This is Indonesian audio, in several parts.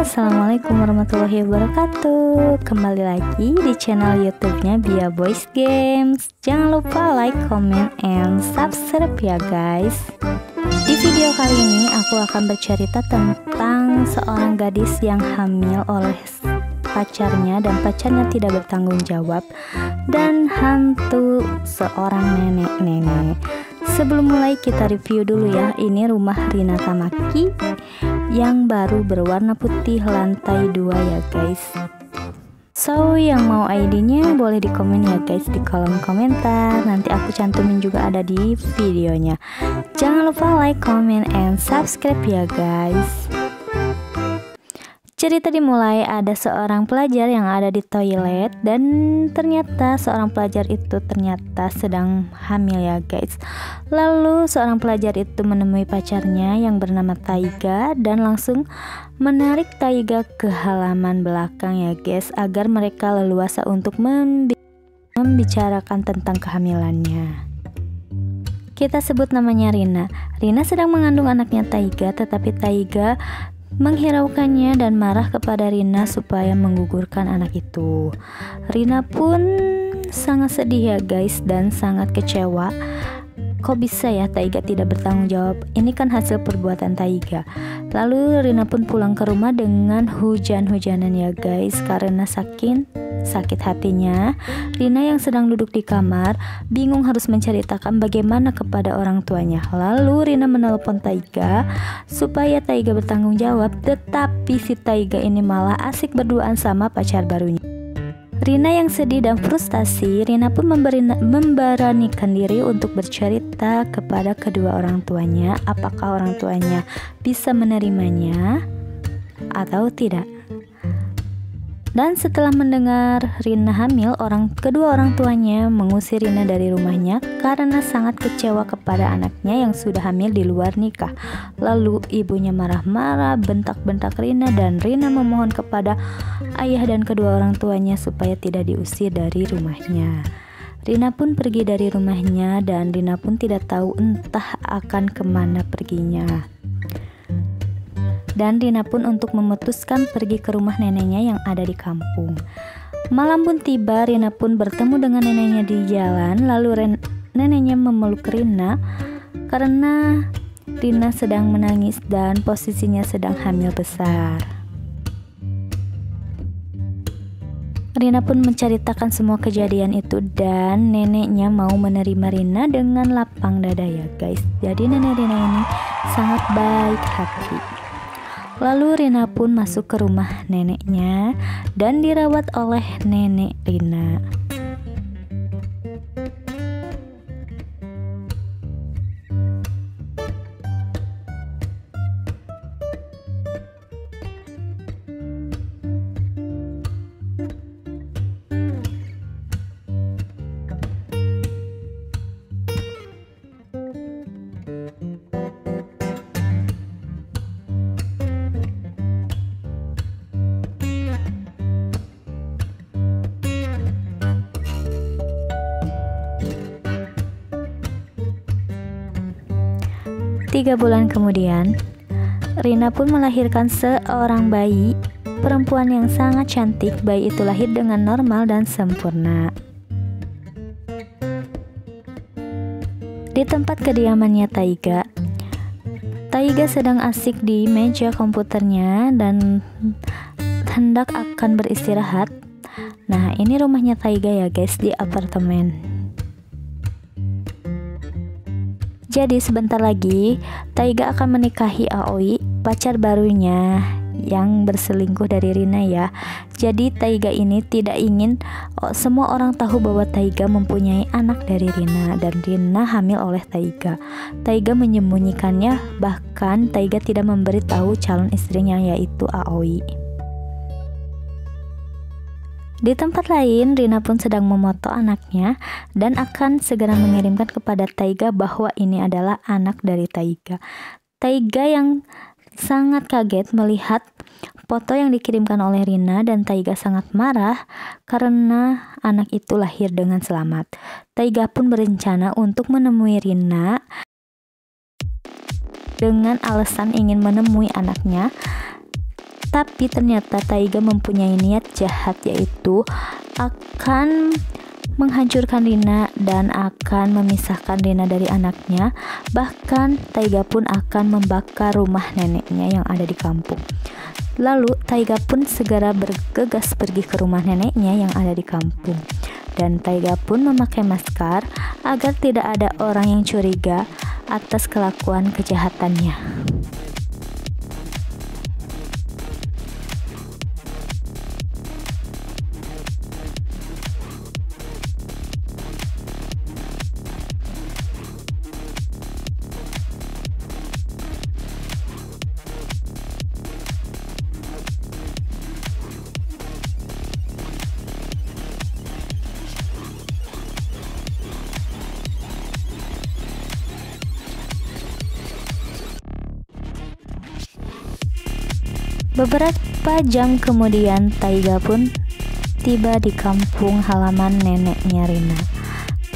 Assalamualaikum warahmatullahi wabarakatuh. Kembali lagi di channel YouTube-nya Bia Boys Games. Jangan lupa like, comment, and subscribe ya guys. Di video kali ini aku akan bercerita tentang seorang gadis yang hamil oleh pacarnya dan pacarnya tidak bertanggung jawab, dan hantu seorang nenek-nenek. Sebelum mulai kita review dulu ya. Ini rumah Rina Tamaki yang baru berwarna putih lantai 2 ya guys. So yang mau ID-nya boleh di komen ya guys di kolom komentar. Nanti aku cantumin juga ada di videonya. Jangan lupa like, comment, and subscribe ya guys. Cerita dimulai, ada seorang pelajar yang ada di toilet dan ternyata seorang pelajar itu ternyata sedang hamil ya guys. Lalu seorang pelajar itu menemui pacarnya yang bernama Taiga dan langsung menarik Taiga ke halaman belakang ya guys, agar mereka leluasa untuk membicarakan tentang kehamilannya. Kita sebut namanya Rina. Rina sedang mengandung anaknya Taiga, tetapi Taiga menghiraukannya dan marah kepada Rina supaya menggugurkan anak itu. Rina pun sangat sedih ya guys dan sangat kecewa. Kok bisa ya Taiga tidak bertanggung jawab? Ini kan hasil perbuatan Taiga. Lalu Rina pun pulang ke rumah dengan hujan-hujanan ya guys, karena sakit hatinya. Rina yang sedang duduk di kamar bingung harus menceritakan bagaimana kepada orang tuanya. Lalu Rina menelpon Taiga supaya Taiga bertanggung jawab, tetapi si Taiga ini malah asik berduaan sama pacar barunya. Rina yang sedih dan frustasi, Rina pun memberanikan diri untuk bercerita kepada kedua orang tuanya. Apakah orang tuanya bisa menerimanya atau tidak? Dan setelah mendengar Rina hamil, kedua orang tuanya mengusir Rina dari rumahnya karena sangat kecewa kepada anaknya yang sudah hamil di luar nikah. Lalu ibunya marah-marah, bentak-bentak Rina, dan Rina memohon kepada ayah dan kedua orang tuanya supaya tidak diusir dari rumahnya. Rina pun pergi dari rumahnya dan Rina pun tidak tahu entah akan kemana perginya. Dan Rina pun untuk memutuskan pergi ke rumah neneknya yang ada di kampung. Malam pun tiba, Rina pun bertemu dengan neneknya di jalan. Lalu neneknya memeluk Rina karena Rina sedang menangis dan posisinya sedang hamil besar. Rina pun menceritakan semua kejadian itu dan neneknya mau menerima Rina dengan lapang dada ya guys. Jadi nenek Rina ini sangat baik hati. Lalu Rina pun masuk ke rumah neneknya dan dirawat oleh nenek Rina. Tiga bulan kemudian, Rina pun melahirkan seorang bayi perempuan yang sangat cantik. Bayi itu lahir dengan normal dan sempurna. Di tempat kediamannya Taiga sedang asik di meja komputernya dan hendak akan beristirahat. Nah, ini rumahnya Taiga ya guys, di apartemen. Jadi sebentar lagi Taiga akan menikahi Aoi, pacar barunya yang berselingkuh dari Rina ya. Jadi Taiga ini tidak ingin semua orang tahu bahwa Taiga mempunyai anak dari Rina dan Rina hamil oleh Taiga. Taiga menyembunyikannya, bahkan Taiga tidak memberitahu calon istrinya yaitu Aoi. Di tempat lain, Rina pun sedang memoto anaknya dan akan segera mengirimkan kepada Taiga bahwa ini adalah anak dari Taiga. Taiga yang sangat kaget melihat foto yang dikirimkan oleh Rina dan Taiga sangat marah karena anak itu lahir dengan selamat. Taiga pun berencana untuk menemui Rina dengan alasan ingin menemui anaknya Tapi ternyata Taiga mempunyai niat jahat, yaitu akan menghancurkan Rina dan akan memisahkan Rina dari anaknya. Bahkan Taiga pun akan membakar rumah neneknya yang ada di kampung. Lalu Taiga pun segera bergegas pergi ke rumah neneknya yang ada di kampung. Dan Taiga pun memakai masker agar tidak ada orang yang curiga atas kelakuan kejahatannya. Beberapa jam kemudian Taiga pun tiba di kampung halaman neneknya Rina.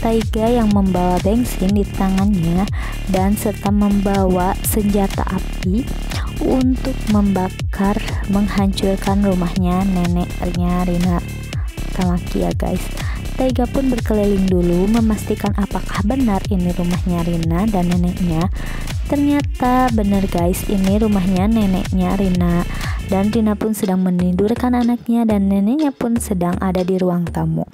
Taiga yang membawa bensin di tangannya dan serta membawa senjata api untuk membakar, menghancurkan rumahnya neneknya Rina Tamaki ya guys. Taiga pun berkeliling dulu memastikan apakah benar ini rumahnya Rina dan neneknya. Ternyata benar guys, ini rumahnya neneknya Rina. Dan Rina pun sedang menidurkan anaknya dan neneknya pun sedang ada di ruang tamu.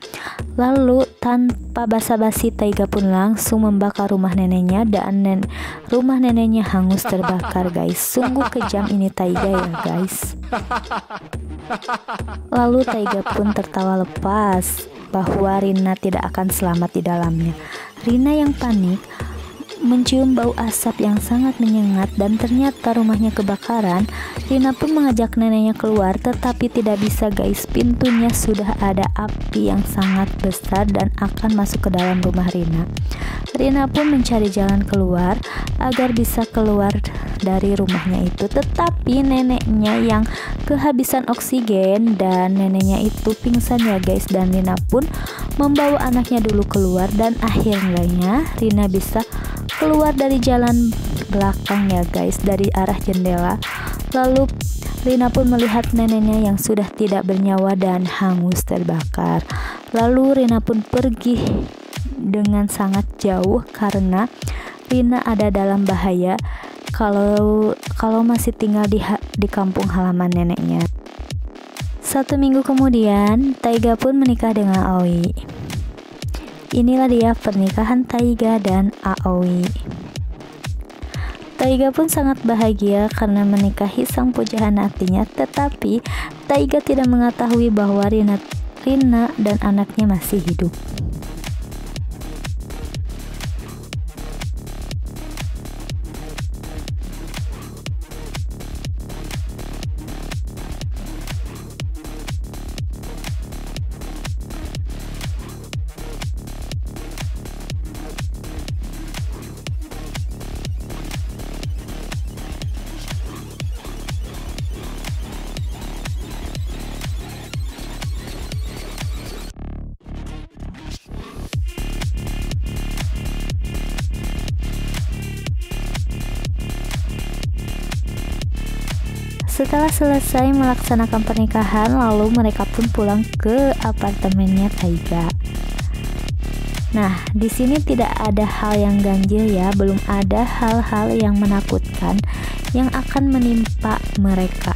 Lalu tanpa basa-basi Taiga pun langsung membakar rumah neneknya dan rumah neneknya hangus terbakar guys. Sungguh kejam ini Taiga ya guys. Lalu Taiga pun tertawa lepas bahwa Rina tidak akan selamat di dalamnya. Rina yang panik mencium bau asap yang sangat menyengat dan ternyata rumahnya kebakaran. Rina pun mengajak neneknya keluar, tetapi tidak bisa guys, pintunya sudah ada api yang sangat besar dan akan masuk ke dalam rumah Rina. Rina pun mencari jalan keluar agar bisa keluar dari rumahnya itu, tetapi neneknya yang kehabisan oksigen dan neneknya itu pingsan ya guys. Dan Rina pun membawa anaknya dulu keluar dan akhirnya Rina bisa keluar dari jalan belakang ya guys, dari arah jendela. Lalu Rina pun melihat neneknya yang sudah tidak bernyawa dan hangus terbakar. Lalu Rina pun pergi dengan sangat jauh karena Rina ada dalam bahaya kalau masih tinggal di kampung halaman neneknya. 1 minggu kemudian Taiga pun menikah dengan Aoi. Inilah dia pernikahan Taiga dan Aoi. Taiga pun sangat bahagia karena menikahi sang pujaan hatinya, tetapi Taiga tidak mengetahui bahwa Rina dan anaknya masih hidup. Setelah selesai melaksanakan pernikahan, lalu mereka pun pulang ke apartemennya Taiga. Nah, di sini tidak ada hal yang ganjil ya, belum ada hal-hal yang menakutkan yang akan menimpa mereka.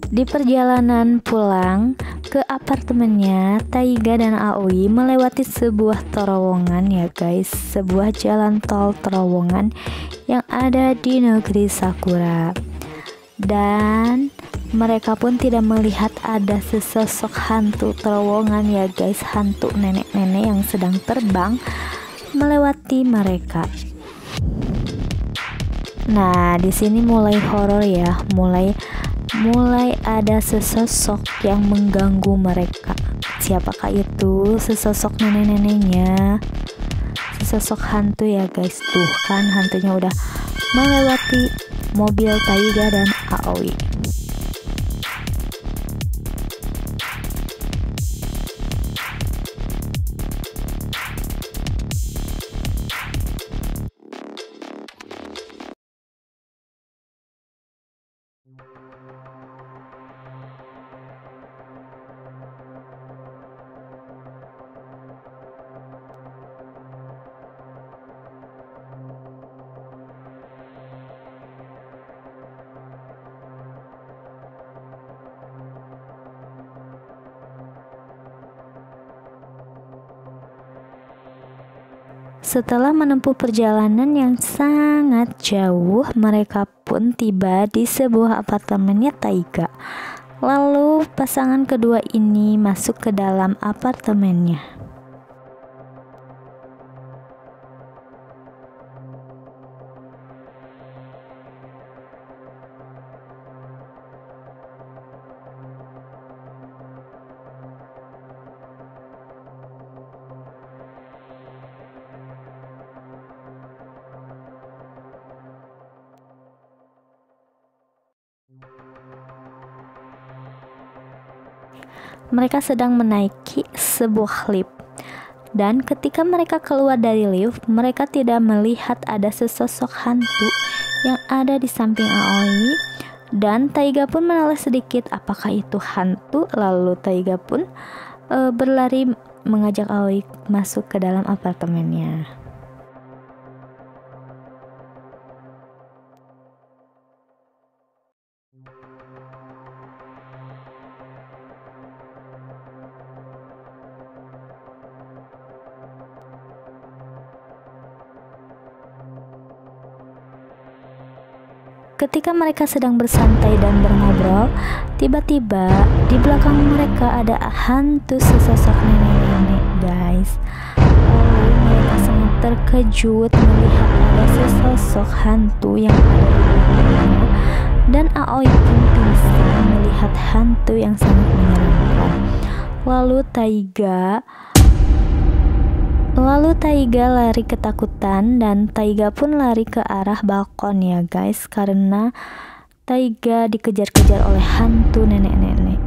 Di perjalanan pulang ke apartemennya, Taiga dan Aoi melewati sebuah terowongan ya guys, sebuah jalan tol terowongan yang ada di negeri Sakura. Dan mereka pun tidak melihat ada sesosok hantu terowongan ya guys, hantu nenek-nenek yang sedang terbang melewati mereka. Nah, di sini mulai horor ya, mulai ada sesosok yang mengganggu mereka. Siapakah itu sesosok nenek-neneknya? Sesosok hantu ya guys. Tuh kan hantunya udah melewati mobil Taiga dan Aoi. Setelah menempuh perjalanan yang sangat jauh, mereka pun tiba di sebuah apartemennya Taiga. Lalu pasangan kedua ini masuk ke dalam apartemennya. Mereka sedang menaiki sebuah lift, dan ketika mereka keluar dari lift, mereka tidak melihat ada sesosok hantu yang ada di samping Aoi. Dan Taiga pun menoleh sedikit, apakah itu hantu? Lalu Taiga pun berlari mengajak Aoi masuk ke dalam apartemennya. Ketika mereka sedang bersantai dan berngobrol, tiba-tiba di belakang mereka ada hantu sesosok nenek-nenek, guys. Lalu mereka sangat terkejut melihat ada sesosok hantu yang ada di belakangnya, dan Aoi pun pingsan melihat hantu yang sangat menyeramkan. Lalu Taiga lari ketakutan, dan Taiga pun lari ke arah balkon ya guys, karena Taiga dikejar-kejar oleh hantu nenek-nenek.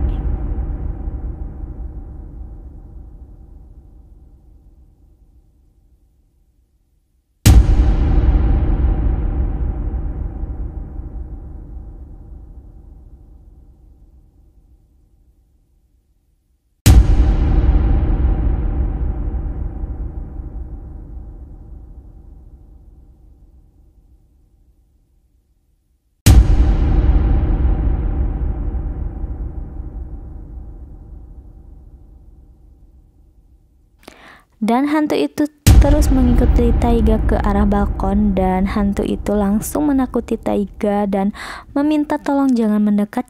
Dan hantu itu terus mengikuti Taiga ke arah balkon, dan hantu itu langsung menakuti Taiga dan meminta tolong jangan mendekat,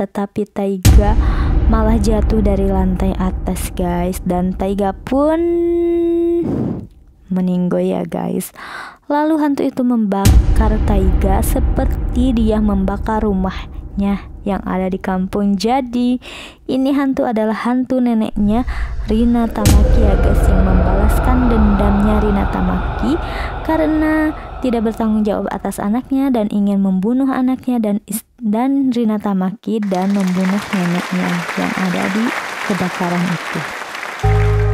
tetapi Taiga malah jatuh dari lantai atas guys, dan Taiga pun meninggal ya guys. Lalu hantu itu membakar Taiga seperti dia membakar rumahnya yang ada di kampung. Jadi ini hantu adalah hantu neneknya Rina Tamaki ya guys, yang membalaskan dendamnya Rina Tamaki karena tidak bertanggung jawab atas anaknya dan ingin membunuh anaknya dan Rina Tamaki dan membunuh neneknya yang ada di kebakaran itu.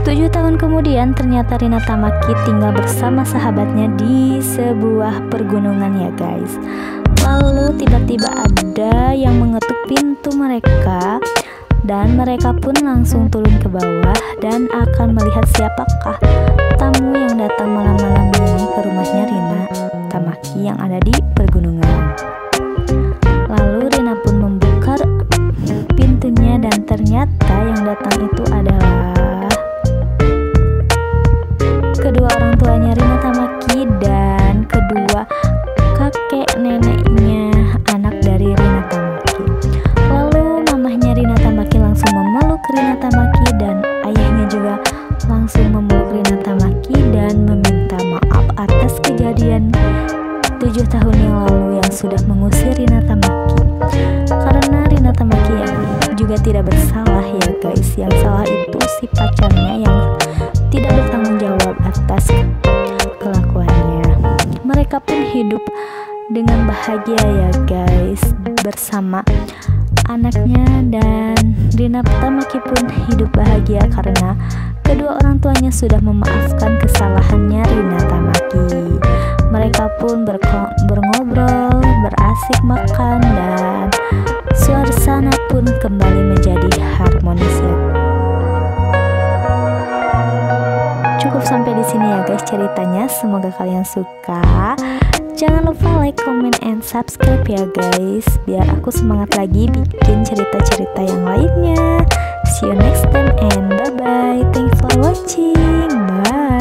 7 tahun kemudian ternyata Rina Tamaki tinggal bersama sahabatnya di sebuah pergunungan ya guys. Lalu tiba-tiba ada yang mengetuk pintu mereka, dan mereka pun langsung turun ke bawah dan akan melihat siapakah tamu yang datang malam-malam ini ke rumahnya Rina Tamaki yang ada di pergunungan. Lalu Rina pun membuka pintunya, dan ternyata yang datang itu adalah kedua orang tuanya Rina Tamaki dan kedua kakek neneknya anak dari Rina Tamaki. Lalu mamahnya Rina Tamaki langsung memeluk Rina Tamaki, dan ayahnya juga langsung memeluk Rina Tamaki dan meminta maaf atas kejadian 7 tahun yang lalu yang sudah mengusir Rina Tamaki. Karena Rina Tamaki yang juga tidak bersalah ya guys, yang salah itu si pacarnya yang tidak bertanggung jawab atas kelakuannya. Mereka pun hidup dengan bahagia ya guys bersama anaknya, dan Rina Tamaki pun hidup bahagia karena kedua orang tuanya sudah memaafkan kesalahannya Rina Tamaki. Mereka pun berngobrol, berasik makan, dan suasana pun kembali menjadi harmonis ya. Cukup sampai di sini ya guys ceritanya, semoga kalian suka. Jangan lupa like, comment, and subscribe ya guys, biar aku semangat lagi bikin cerita-cerita yang lainnya. See you next time and bye-bye. Thanks for watching. Bye.